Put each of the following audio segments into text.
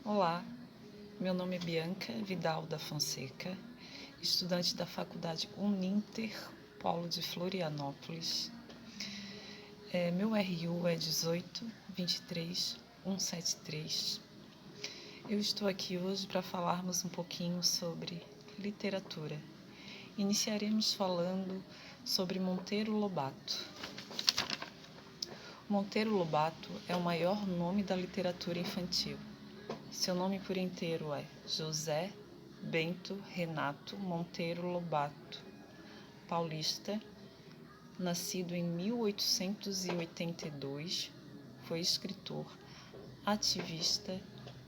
Olá, meu nome é Bianca Vidal da Fonseca, estudante da Faculdade Uninter, Polo de Florianópolis. Meu RU é 1823173. Eu estou aqui hoje para falarmos um pouquinho sobre literatura. Iniciaremos falando sobre Monteiro Lobato. Monteiro Lobato é o maior nome da literatura infantil. Seu nome por inteiro é José Bento Renato Monteiro Lobato, paulista, nascido em 1882, foi escritor, ativista,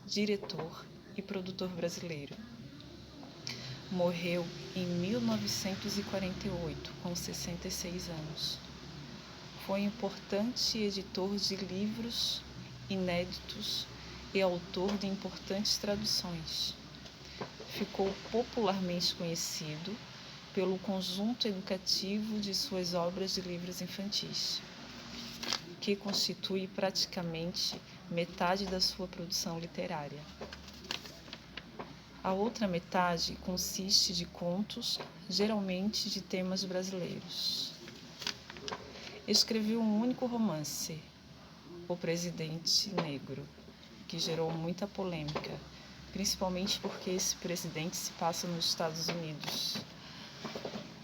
diretor e produtor brasileiro. Morreu em 1948, com 66 anos. Foi importante editor de livros inéditos e autor de importantes traduções. Ficou popularmente conhecido pelo conjunto educativo de suas obras de livros infantis, que constitui praticamente metade da sua produção literária. A outra metade consiste de contos, geralmente de temas brasileiros. Escreveu um único romance, O Presidente Negro, que gerou muita polêmica, principalmente porque esse presidente se passa nos Estados Unidos.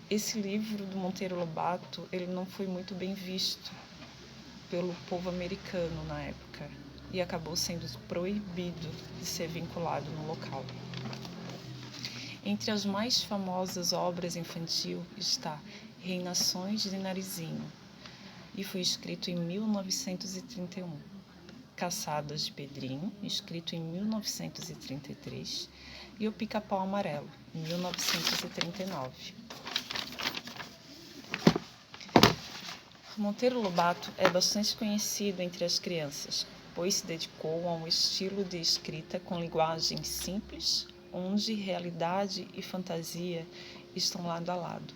Esse livro do Monteiro Lobato, ele não foi muito bem visto pelo povo americano na época e acabou sendo proibido de ser vinculado no local. Entre as mais famosas obras infantil está Reinações de Narizinho, e foi escrito em 1931. Caçadas de Pedrinho, escrito em 1933, e O Pica-Pau Amarelo, em 1939. Monteiro Lobato é bastante conhecido entre as crianças, pois se dedicou a um estilo de escrita com linguagem simples, onde realidade e fantasia estão lado a lado.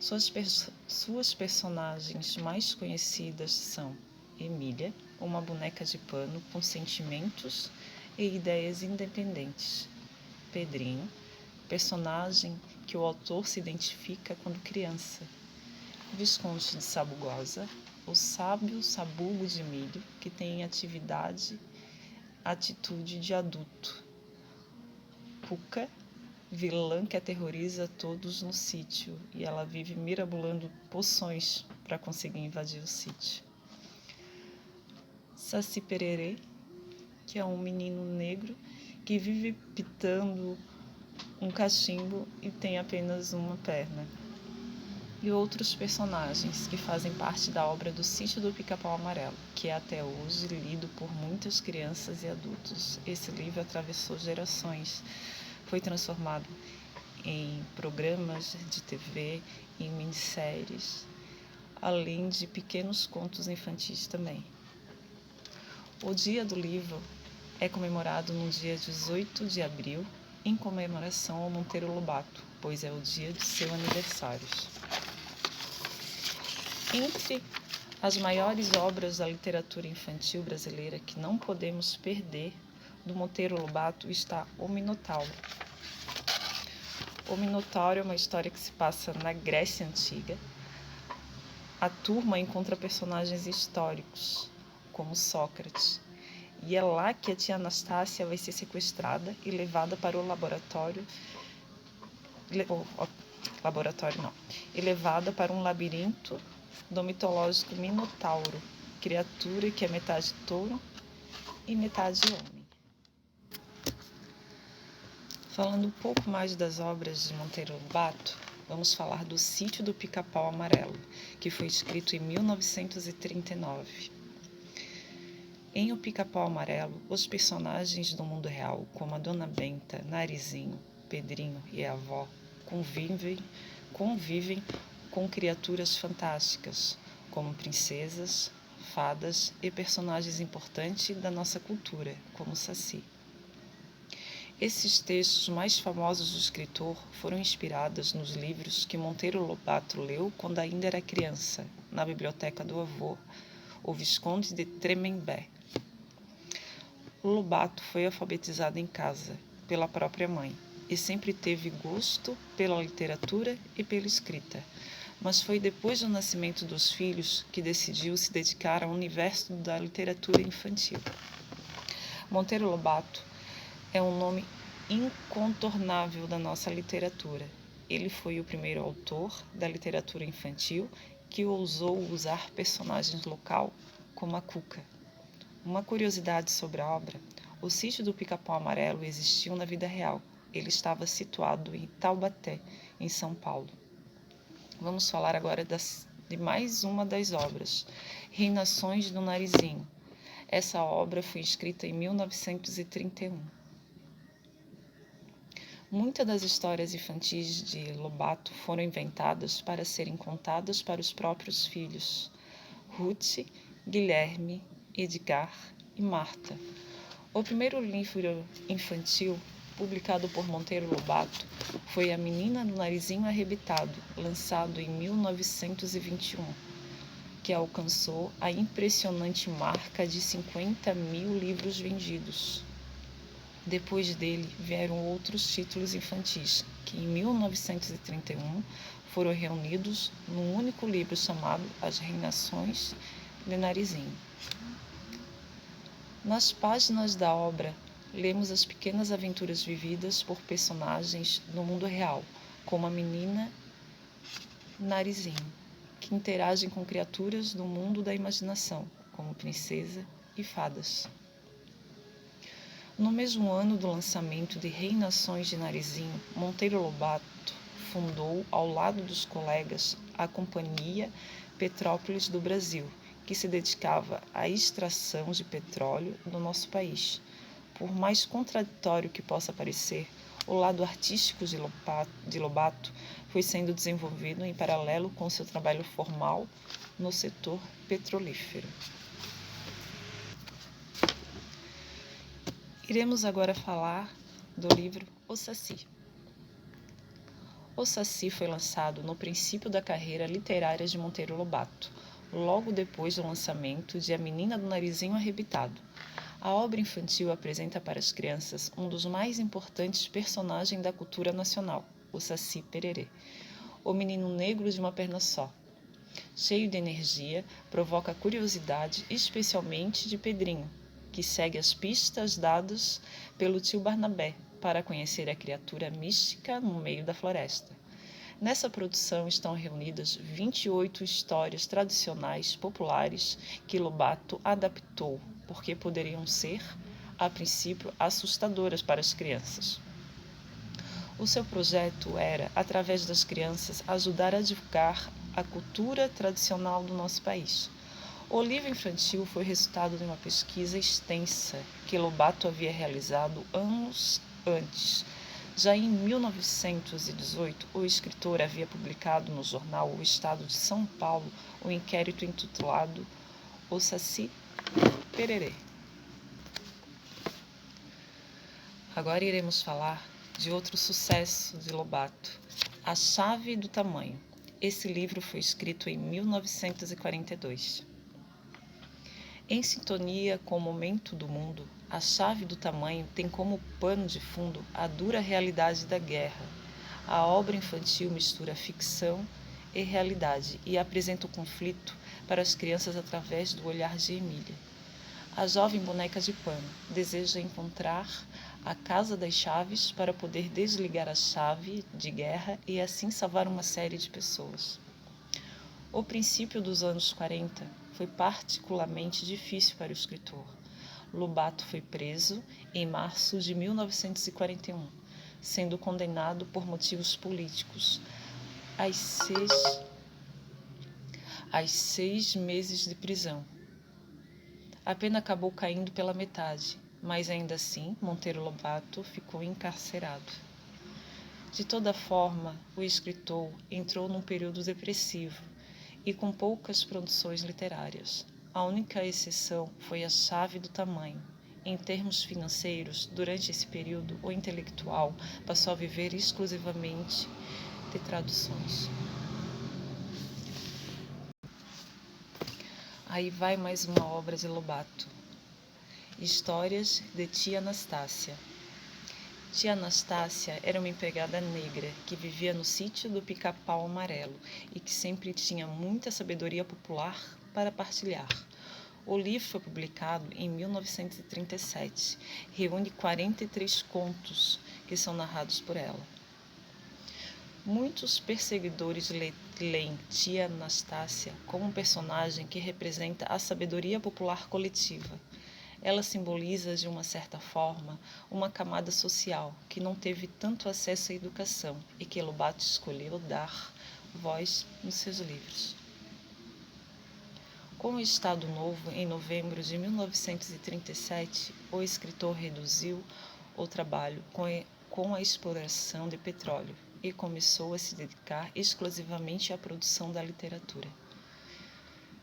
Suas personagens mais conhecidas são Emília, uma boneca de pano com sentimentos e ideias independentes. Pedrinho, personagem que o autor se identifica quando criança. Visconde de Sabugosa, o sábio sabugo de milho que tem atitude de adulto. Puca, vilã que aterroriza todos no sítio e ela vive mirabolando poções para conseguir invadir o sítio. Saci Pererê, que é um menino negro que vive pitando um cachimbo e tem apenas uma perna. E outros personagens que fazem parte da obra do Sítio do Pica-Pau Amarelo, que é até hoje lido por muitas crianças e adultos. Esse livro atravessou gerações, foi transformado em programas de TV, em minisséries, além de pequenos contos infantis também. O Dia do Livro é comemorado no dia 18 de abril, em comemoração ao Monteiro Lobato, pois é o dia de seu aniversário. Entre as maiores obras da literatura infantil brasileira que não podemos perder, do Monteiro Lobato está O Minotauro. O Minotauro é uma história que se passa na Grécia Antiga. A turma encontra personagens históricos, como Sócrates, e é lá que a tia Anastácia vai ser sequestrada e levada para o e levada para um labirinto do mitológico Minotauro, criatura que é metade touro e metade homem. Falando um pouco mais das obras de Monteiro Lobato, vamos falar do Sítio do Pica-Pau Amarelo, que foi escrito em 1939. Em O Pica-Pau Amarelo, os personagens do mundo real, como a Dona Benta, Narizinho, Pedrinho e a avó, convivem com criaturas fantásticas, como princesas, fadas e personagens importantes da nossa cultura, como Saci. Esses textos mais famosos do escritor foram inspirados nos livros que Monteiro Lobato leu quando ainda era criança, na biblioteca do avô, o Visconde de Tremembé. Lobato foi alfabetizado em casa pela própria mãe e sempre teve gosto pela literatura e pela escrita. Mas foi depois do nascimento dos filhos que decidiu se dedicar ao universo da literatura infantil. Monteiro Lobato é um nome incontornável da nossa literatura. Ele foi o primeiro autor da literatura infantil que ousou usar personagens local como a Cuca. Uma curiosidade sobre a obra: o sítio do Pica-Pau Amarelo existiu na vida real. Ele estava situado em Taubaté, em São Paulo. Vamos falar agora de mais uma das obras, Reinações do Narizinho. Essa obra foi escrita em 1931. Muitas das histórias infantis de Lobato foram inventadas para serem contadas para os próprios filhos, Ruth, Guilherme, Edgar e Marta. O primeiro livro infantil publicado por Monteiro Lobato foi A Menina do Narizinho Arrebitado, lançado em 1921, que alcançou a impressionante marca de 50 mil livros vendidos. Depois dele vieram outros títulos infantis, que em 1931 foram reunidos num único livro chamado As Reinações de Narizinho. Nas páginas da obra, lemos as pequenas aventuras vividas por personagens do mundo real, como a menina Narizinho, que interagem com criaturas do mundo da imaginação, como princesa e fadas. No mesmo ano do lançamento de Reinações de Narizinho, Monteiro Lobato fundou, ao lado dos colegas, a Companhia Petrópolis do Brasil, que se dedicava à extração de petróleo do nosso país. Por mais contraditório que possa parecer, o lado artístico de Lobato foi sendo desenvolvido em paralelo com seu trabalho formal no setor petrolífero. Iremos agora falar do livro O Saci. O Saci foi lançado no princípio da carreira literária de Monteiro Lobato, logo depois do lançamento de A Menina do Narizinho Arrebitado. A obra infantil apresenta para as crianças um dos mais importantes personagens da cultura nacional, o Saci Pererê, o menino negro de uma perna só. Cheio de energia, provoca curiosidade, especialmente de Pedrinho, que segue as pistas dadas pelo tio Barnabé para conhecer a criatura mística no meio da floresta. Nessa produção estão reunidas 28 histórias tradicionais populares que Lobato adaptou, porque poderiam ser, a princípio, assustadoras para as crianças. O seu projeto era, através das crianças, ajudar a divulgar a cultura tradicional do nosso país. O livro infantil foi resultado de uma pesquisa extensa que Lobato havia realizado anos antes. Já em 1918, o escritor havia publicado no jornal O Estado de São Paulo um inquérito intitulado O Saci Pererê. Agora iremos falar de outro sucesso de Lobato, A Chave do Tamanho. Esse livro foi escrito em 1942. Em sintonia com o momento do mundo, A Chave do Tamanho tem como pano de fundo a dura realidade da guerra. A obra infantil mistura ficção e realidade e apresenta o conflito para as crianças através do olhar de Emília. A jovem boneca de pano deseja encontrar a casa das chaves para poder desligar a chave de guerra e assim salvar uma série de pessoas. O princípio dos anos 40 foi particularmente difícil para o escritor. Lobato foi preso em março de 1941, sendo condenado por motivos políticos a 6 meses de prisão. A pena acabou caindo pela metade, mas ainda assim Monteiro Lobato ficou encarcerado. De toda forma, o escritor entrou num período depressivo e com poucas produções literárias. A única exceção foi A Chave do Tamanho. Em termos financeiros, durante esse período, o intelectual passou a viver exclusivamente de traduções. Aí vai mais uma obra de Lobato. Histórias de Tia Anastácia. Tia Anastácia era uma empregada negra que vivia no sítio do Pica-Pau Amarelo e que sempre tinha muita sabedoria popular para partilhar. O livro foi publicado em 1937. Reúne 43 contos que são narrados por ela. Muitos perseguidores leem Tia Anastácia como um personagem que representa a sabedoria popular coletiva. Ela simboliza, de uma certa forma, uma camada social que não teve tanto acesso à educação e que Lobato escolheu dar voz nos seus livros. Com o Estado Novo, em novembro de 1937, o escritor reduziu o trabalho com a exploração de petróleo e começou a se dedicar exclusivamente à produção da literatura.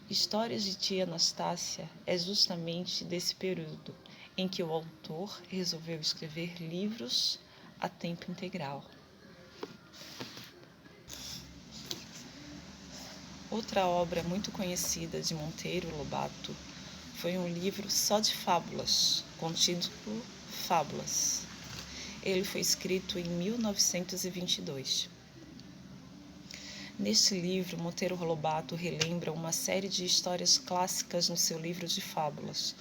Histórias de Tia Anastácia é justamente desse período em que o autor resolveu escrever livros a tempo integral. Outra obra muito conhecida de Monteiro Lobato foi um livro só de fábulas, com o título Fábulas. Ele foi escrito em 1922. Neste livro, Monteiro Lobato relembra uma série de histórias clássicas no seu livro de fábulas,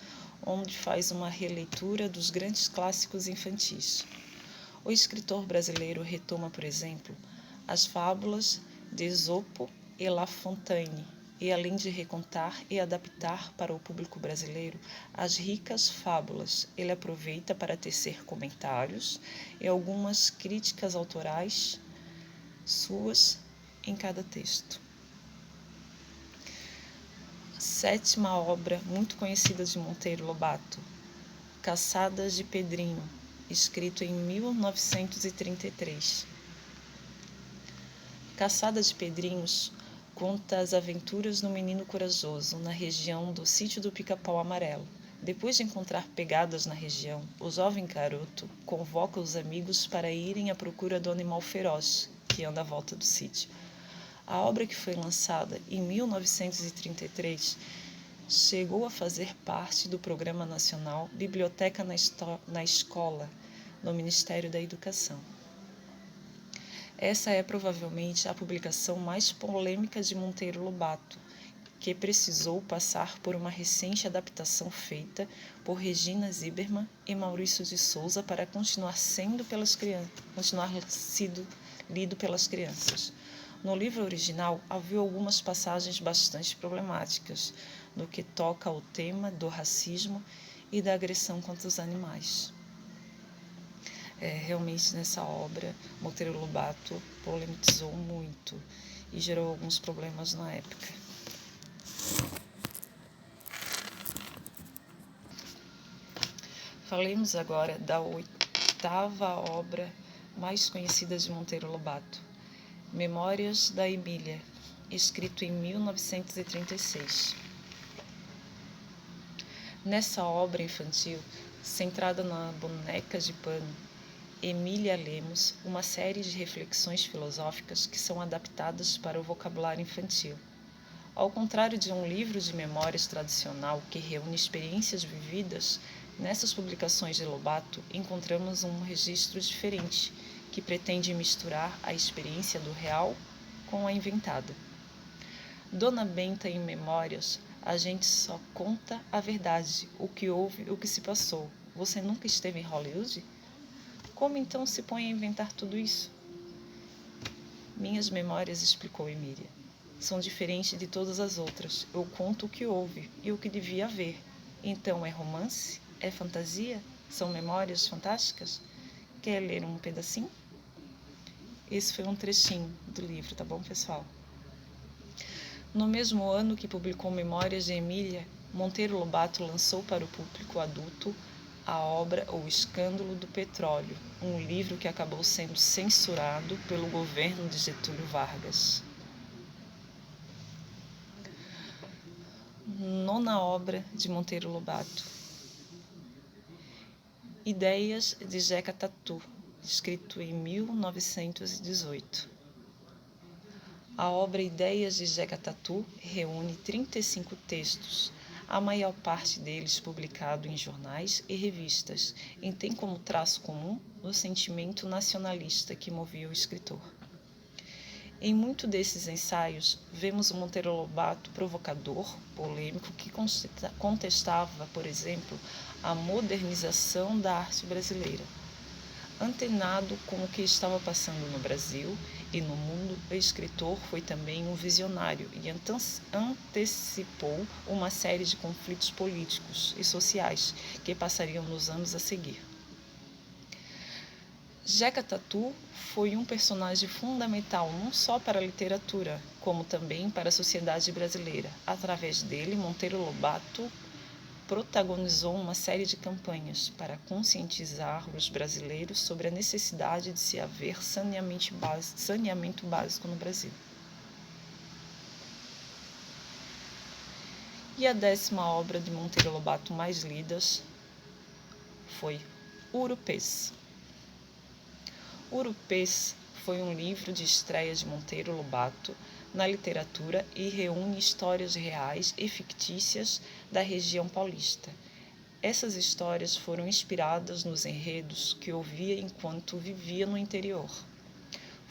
onde faz uma releitura dos grandes clássicos infantis. O escritor brasileiro retoma, por exemplo, as fábulas de Esopo e La Fontaine, e além de recontar e adaptar para o público brasileiro as ricas fábulas, ele aproveita para tecer comentários e algumas críticas autorais suas em cada texto. A sétima obra muito conhecida de Monteiro Lobato, Caçadas de Pedrinho, escrito em 1933. Caçada de Pedrinhos conta as aventuras do menino corajoso na região do sítio do Pica-Pau Amarelo. Depois de encontrar pegadas na região, o jovem garoto convoca os amigos para irem à procura do animal feroz que anda à volta do sítio. A obra, que foi lançada em 1933, chegou a fazer parte do Programa Nacional Biblioteca na Escola, no Ministério da Educação. Essa é provavelmente a publicação mais polêmica de Monteiro Lobato, que precisou passar por uma recente adaptação feita por Regina Zimmermann e Maurício de Souza para continuar sendo lido pelas crianças. No livro original, havia algumas passagens bastante problemáticas, no que toca ao tema do racismo e da agressão contra os animais. Realmente, nessa obra, Monteiro Lobato polemizou muito e gerou alguns problemas na época. Falemos agora da oitava obra mais conhecida de Monteiro Lobato, Memórias da Emília, escrito em 1936. Nessa obra infantil, centrada na boneca de pano, Emília lemos uma série de reflexões filosóficas que são adaptadas para o vocabulário infantil. Ao contrário de um livro de memórias tradicional que reúne experiências vividas, nessas publicações de Lobato encontramos um registro diferente, que pretende misturar a experiência do real com a inventada. Dona Benta, em Memórias, a gente só conta a verdade, o que houve, o que se passou. Você nunca esteve em Hollywood? Como então se põe a inventar tudo isso? Minhas memórias, explicou Emília, são diferentes de todas as outras. Eu conto o que houve e o que devia haver. Então é romance? É fantasia? São memórias fantásticas? Quer ler um pedacinho? Esse foi um trechinho do livro, tá bom, pessoal? No mesmo ano que publicou Memórias de Emília, Monteiro Lobato lançou para o público adulto a obra O Escândalo do Petróleo, um livro que acabou sendo censurado pelo governo de Getúlio Vargas. Nona obra de Monteiro Lobato, Ideias de Jeca Tatu, escrito em 1918. A obra Ideias de Jeca Tatu reúne 35 textos, a maior parte deles publicado em jornais e revistas, e tem como traço comum o sentimento nacionalista que movia o escritor. Em muitos desses ensaios, vemos o Monteiro Lobato provocador, polêmico, que contestava, por exemplo, a modernização da arte brasileira. Antenado com o que estava passando no Brasil e no mundo, o escritor foi também um visionário e antecipou uma série de conflitos políticos e sociais que passariam nos anos a seguir. Jeca Tatu foi um personagem fundamental não só para a literatura, como também para a sociedade brasileira. Através dele, Monteiro Lobato protagonizou uma série de campanhas para conscientizar os brasileiros sobre a necessidade de se haver saneamento básico no Brasil. E a 10ª obra de Monteiro Lobato mais lidas foi Urupês. Urupês foi um livro de estreia de Monteiro Lobato na literatura e reúne histórias reais e fictícias da região paulista. Essas histórias foram inspiradas nos enredos que ouvia enquanto vivia no interior.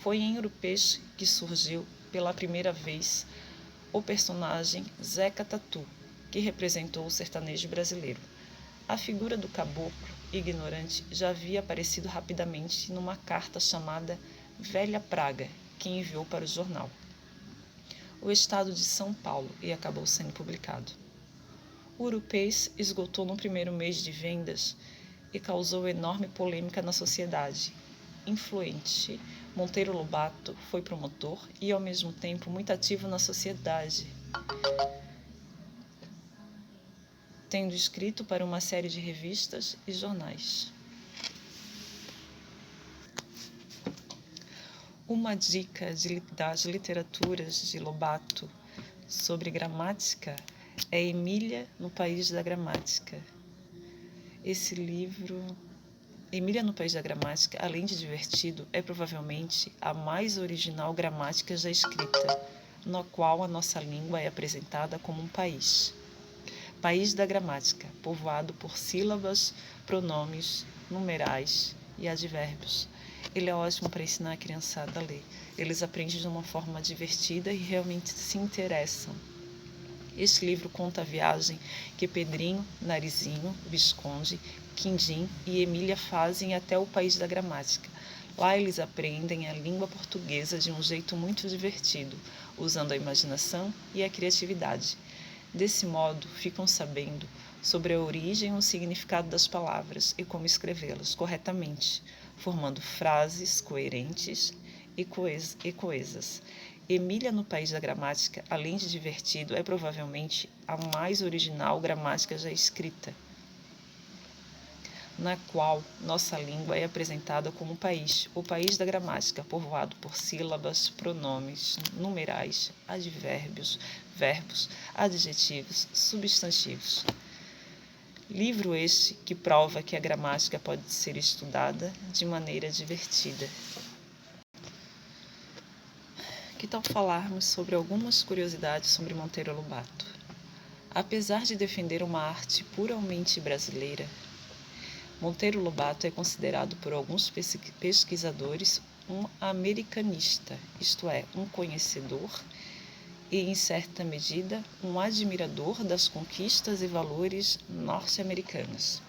Foi em Urupês que surgiu pela primeira vez o personagem Zeca Tatu, que representou o sertanejo brasileiro. A figura do caboclo ignorante já havia aparecido rapidamente numa carta chamada Velha Praga, que enviou para o jornal O Estado de São Paulo e acabou sendo publicado. Urupês esgotou no primeiro mês de vendas e causou enorme polêmica na sociedade. Influente, Monteiro Lobato foi promotor e, ao mesmo tempo, muito ativo na sociedade, tendo escrito para uma série de revistas e jornais. Uma dica das literaturas de Lobato sobre gramática é Emília no País da Gramática. Esse livro, Emília no País da Gramática, além de divertido, é provavelmente a mais original gramática já escrita, na qual a nossa língua é apresentada como um país. País da gramática, povoado por sílabas, pronomes, numerais e advérbios. Ele é ótimo para ensinar a criançada a ler. Eles aprendem de uma forma divertida e realmente se interessam. Este livro conta a viagem que Pedrinho, Narizinho, Visconde, Quindim e Emília fazem até o País da Gramática. Lá eles aprendem a língua portuguesa de um jeito muito divertido, usando a imaginação e a criatividade. Desse modo, ficam sabendo sobre a origem e o significado das palavras e como escrevê-las corretamente, formando frases coerentes e coesas. Emília no País da Gramática, além de divertido, é provavelmente a mais original gramática já escrita, na qual nossa língua é apresentada como país, o país da gramática, povoado por sílabas, pronomes, numerais, advérbios, verbos, adjetivos, substantivos. Livro este que prova que a gramática pode ser estudada de maneira divertida. Que tal falarmos sobre algumas curiosidades sobre Monteiro Lobato? Apesar de defender uma arte puramente brasileira, Monteiro Lobato é considerado por alguns pesquisadores um americanista, isto é, um conhecedor e, em certa medida, um admirador das conquistas e valores norte-americanos.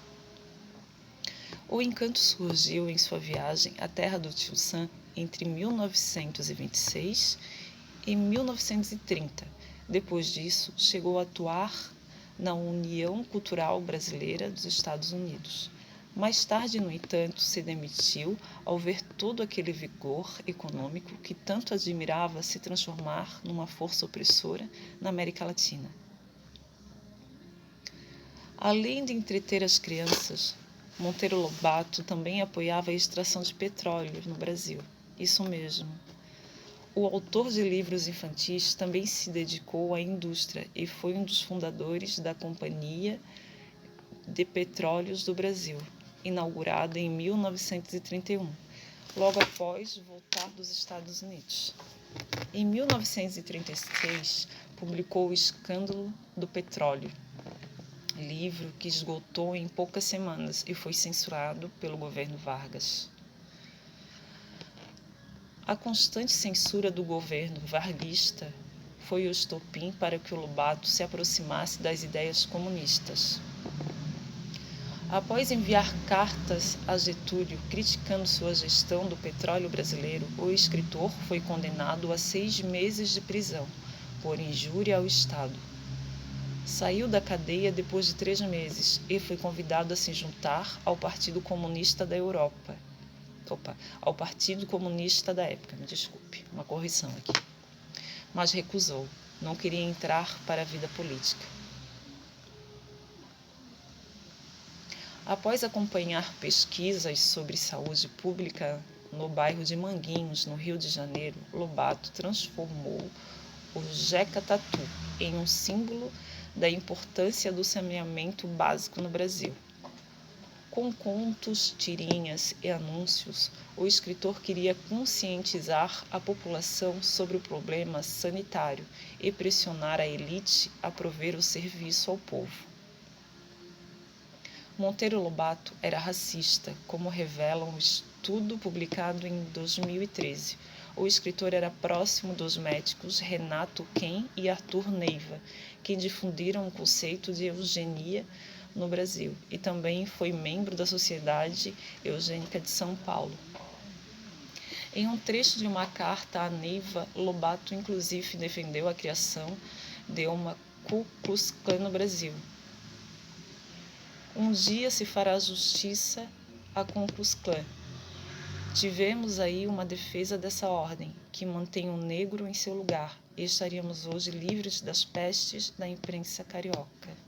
O encanto surgiu em sua viagem à terra do Tio Sam entre 1926 e 1930. Depois disso, chegou a atuar na União Cultural Brasileira dos Estados Unidos. Mais tarde, no entanto, se demitiu ao ver todo aquele vigor econômico que tanto admirava se transformar numa força opressora na América Latina. Além de entreter as crianças, Monteiro Lobato também apoiava a extração de petróleo no Brasil. Isso mesmo. O autor de livros infantis também se dedicou à indústria e foi um dos fundadores da Companhia de Petróleos do Brasil, inaugurada em 1931, logo após voltar dos Estados Unidos. Em 1936, publicou O Escândalo do Petróleo, livro que esgotou em poucas semanas e foi censurado pelo governo Vargas. A constante censura do governo varguista foi o estopim para que o Lobato se aproximasse das ideias comunistas. Após enviar cartas a Getúlio criticando sua gestão do petróleo brasileiro, o escritor foi condenado a 6 meses de prisão por injúria ao Estado. Saiu da cadeia depois de 3 meses e foi convidado a se juntar ao Partido Comunista da Europa. Ao Partido Comunista da época, me desculpe, uma correção aqui. Mas recusou, não queria entrar para a vida política. Após acompanhar pesquisas sobre saúde pública no bairro de Manguinhos, no Rio de Janeiro, Lobato transformou o Jeca Tatu em um símbolo da importância do saneamento básico no Brasil. Com contos, tirinhas e anúncios, o escritor queria conscientizar a população sobre o problema sanitário e pressionar a elite a prover o serviço ao povo. Monteiro Lobato era racista, como revela um estudo publicado em 2013. O escritor era próximo dos médicos Renato Ken e Arthur Neiva, que difundiram o conceito de eugenia no Brasil, e também foi membro da Sociedade Eugênica de São Paulo. Em um trecho de uma carta a Neiva, Lobato inclusive defendeu a criação de uma Ku Klux Klan no Brasil. Um dia se fará justiça à Ku Klux Klan. Tivemos aí uma defesa dessa ordem, que mantém o negro em seu lugar, e estaríamos hoje livres das pestes da imprensa carioca.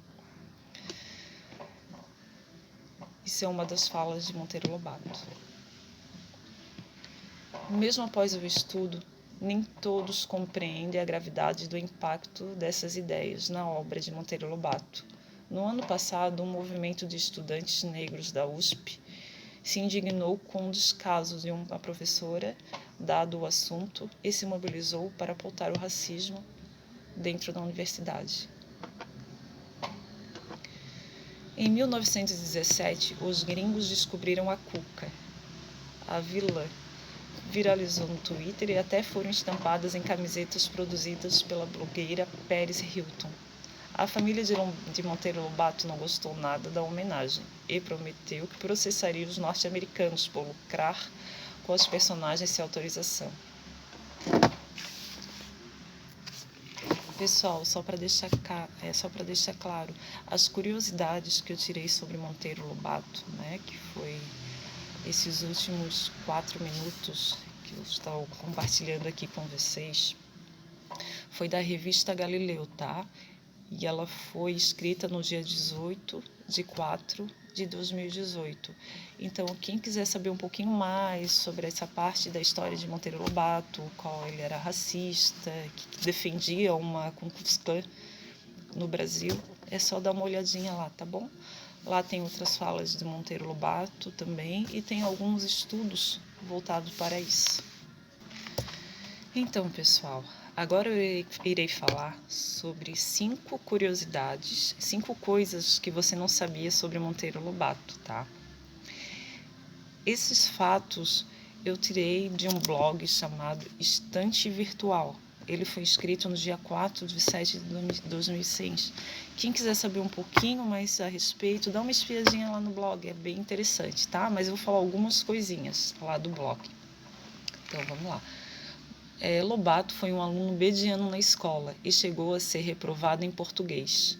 Isso é uma das falas de Monteiro Lobato. Mesmo após o estudo, nem todos compreendem a gravidade do impacto dessas ideias na obra de Monteiro Lobato. No ano passado, um movimento de estudantes negros da USP se indignou com o descaso de uma professora, dado o assunto, e se mobilizou para pautar o racismo dentro da universidade. Em 1917, os gringos descobriram a cuca. A vilã viralizou no Twitter e até foram estampadas em camisetas produzidas pela blogueira Paris Hilton. A família de Monteiro Lobato não gostou nada da homenagem e prometeu que processaria os norte-americanos por lucrar com os personagens sem autorização. Pessoal, só para deixar claro, as curiosidades que eu tirei sobre Monteiro Lobato, que foi esses últimos 4 minutos que eu estou compartilhando aqui com vocês, foi da revista Galileu, tá? E ela foi escrita no dia 18 de 4 de 2018. Então, quem quiser saber um pouquinho mais sobre essa parte da história de Monteiro Lobato, qual ele era racista, que defendia uma Ku Klux Klan no Brasil, é só dar uma olhadinha lá, tá bom? Lá tem outras falas de Monteiro Lobato também e tem alguns estudos voltados para isso. Então, pessoal, agora eu irei falar sobre 5 curiosidades, 5 coisas que você não sabia sobre Monteiro Lobato, tá? Esses fatos eu tirei de um blog chamado Estante Virtual. Ele foi escrito no dia 4 de 7 de 2006. Quem quiser saber um pouquinho mais a respeito, dá uma espiadinha lá no blog, é bem interessante, tá? Mas eu vou falar algumas coisinhas lá do blog. Então, vamos lá. Lobato foi um aluno mediano na escola e chegou a ser reprovado em português.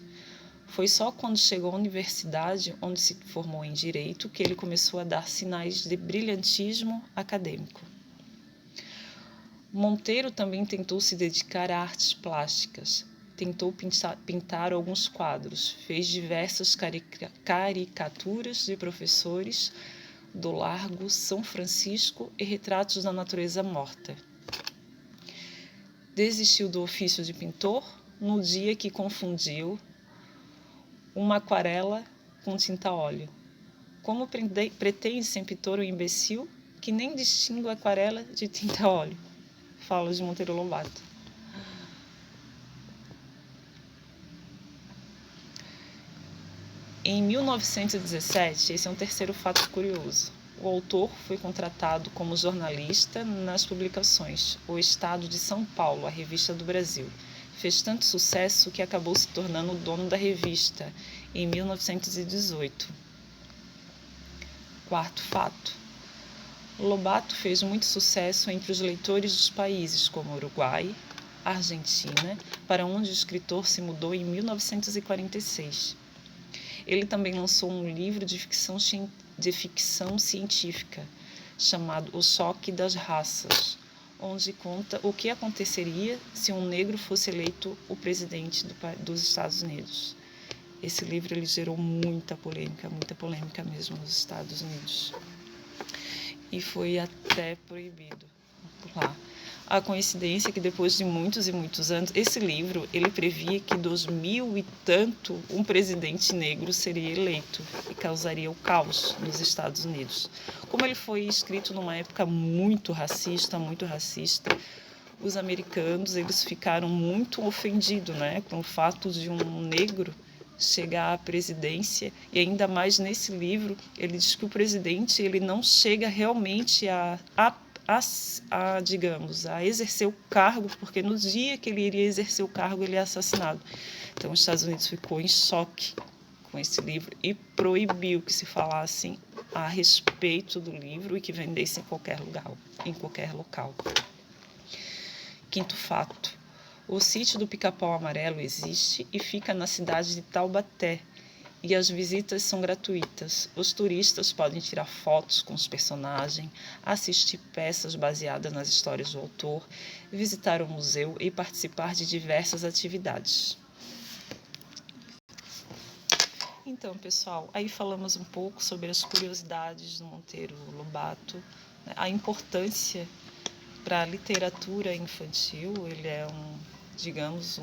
Foi só quando chegou à universidade, onde se formou em Direito, que ele começou a dar sinais de brilhantismo acadêmico. Monteiro também tentou se dedicar a artes plásticas. Tentou pintar alguns quadros, fez diversas caricaturas de professores do Largo São Francisco e retratos da natureza morta. Desistiu do ofício de pintor no dia que confundiu uma aquarela com tinta a óleo. Como pretende ser pintor um imbecil que nem distingue a aquarela de tinta a óleo? Fala de Monteiro Lobato. Em 1917, esse é um terceiro fato curioso, o autor foi contratado como jornalista nas publicações O Estado de São Paulo, a revista do Brasil. Fez tanto sucesso que acabou se tornando o dono da revista em 1918. Quarto fato. Lobato fez muito sucesso entre os leitores dos países como Uruguai, Argentina, para onde o escritor se mudou em 1946. Ele também lançou um livro de ficção científica, chamado O Choque das Raças, onde conta o que aconteceria se um negro fosse eleito o presidente dos Estados Unidos. Esse livro ele gerou muita polêmica mesmo nos Estados Unidos. E foi até proibido por lá. A coincidência é que depois de muitos e muitos anos, esse livro ele previa que 2000 e tanto um presidente negro seria eleito e causaria o caos nos Estados Unidos. Como ele foi escrito numa época muito racista, os americanos eles ficaram muito ofendidos, né, com o fato de um negro chegar à presidência, e ainda mais nesse livro ele diz que o presidente ele não chega realmente a exercer o cargo, porque no dia que ele iria exercer o cargo ele é assassinado. Então os Estados Unidos ficou em choque com esse livro e proibiu que se falasse a respeito do livro e que vendesse em qualquer local. Quinto fato. O sítio do Pica-Pau Amarelo existe e fica na cidade de Taubaté, e as visitas são gratuitas. Os turistas podem tirar fotos com os personagens, assistir peças baseadas nas histórias do autor, visitar o museu e participar de diversas atividades. Então, pessoal, aí falamos um pouco sobre as curiosidades do Monteiro Lobato, né, a importância para a literatura infantil. Ele é um dos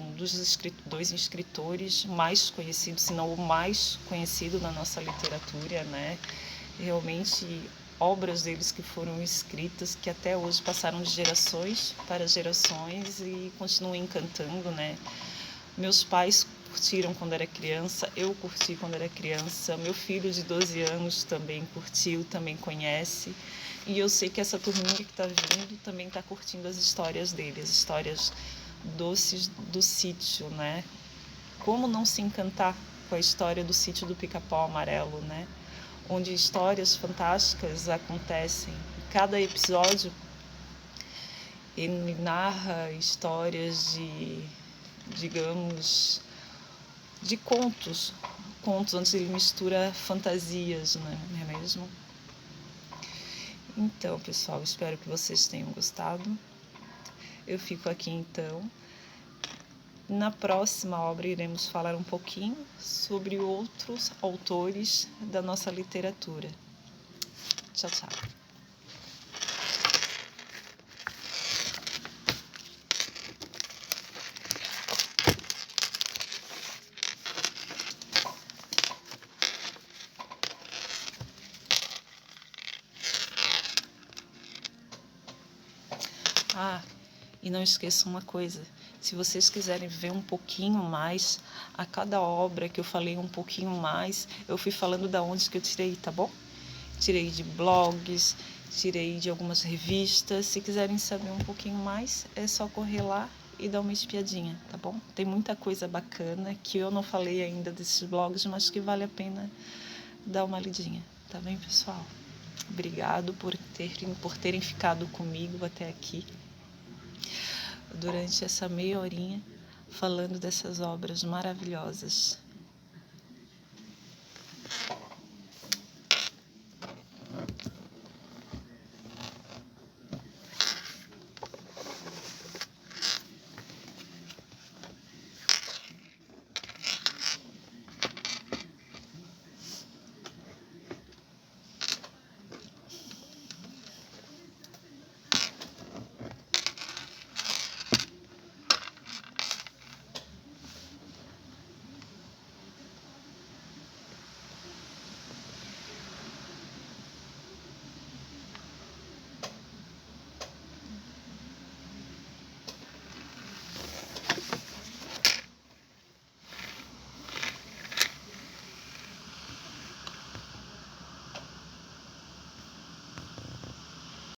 dois escritores mais conhecidos, se não o mais conhecido da nossa literatura, né? Realmente, obras deles que foram escritas, que até hoje passaram de gerações para gerações e continuam encantando, né? Meus pais curtiram quando era criança, eu curti quando era criança, meu filho de 12 anos também curtiu, também conhece, e eu sei que essa turminha que está vindo também está curtindo as histórias dele, as histórias doces do sítio, né? Como não se encantar com a história do sítio do Pica-Pau Amarelo, né? Onde histórias fantásticas acontecem. Cada episódio ele narra histórias de contos onde ele mistura fantasias, né? Não é mesmo? Então, pessoal, espero que vocês tenham gostado. Eu fico aqui, então. Na próxima obra, iremos falar um pouquinho sobre outros autores da nossa literatura. Tchau, tchau. E não esqueçam uma coisa, se vocês quiserem ver um pouquinho mais, a cada obra que eu falei um pouquinho mais, eu fui falando da onde que eu tirei, tá bom? Tirei de blogs, tirei de algumas revistas. Se quiserem saber um pouquinho mais, é só correr lá e dar uma espiadinha, tá bom? Tem muita coisa bacana que eu não falei ainda desses blogs, mas que vale a pena dar uma lidinha, tá bem, pessoal? Obrigado por terem ficado comigo até aqui, durante essa meia horinha, falando dessas obras maravilhosas.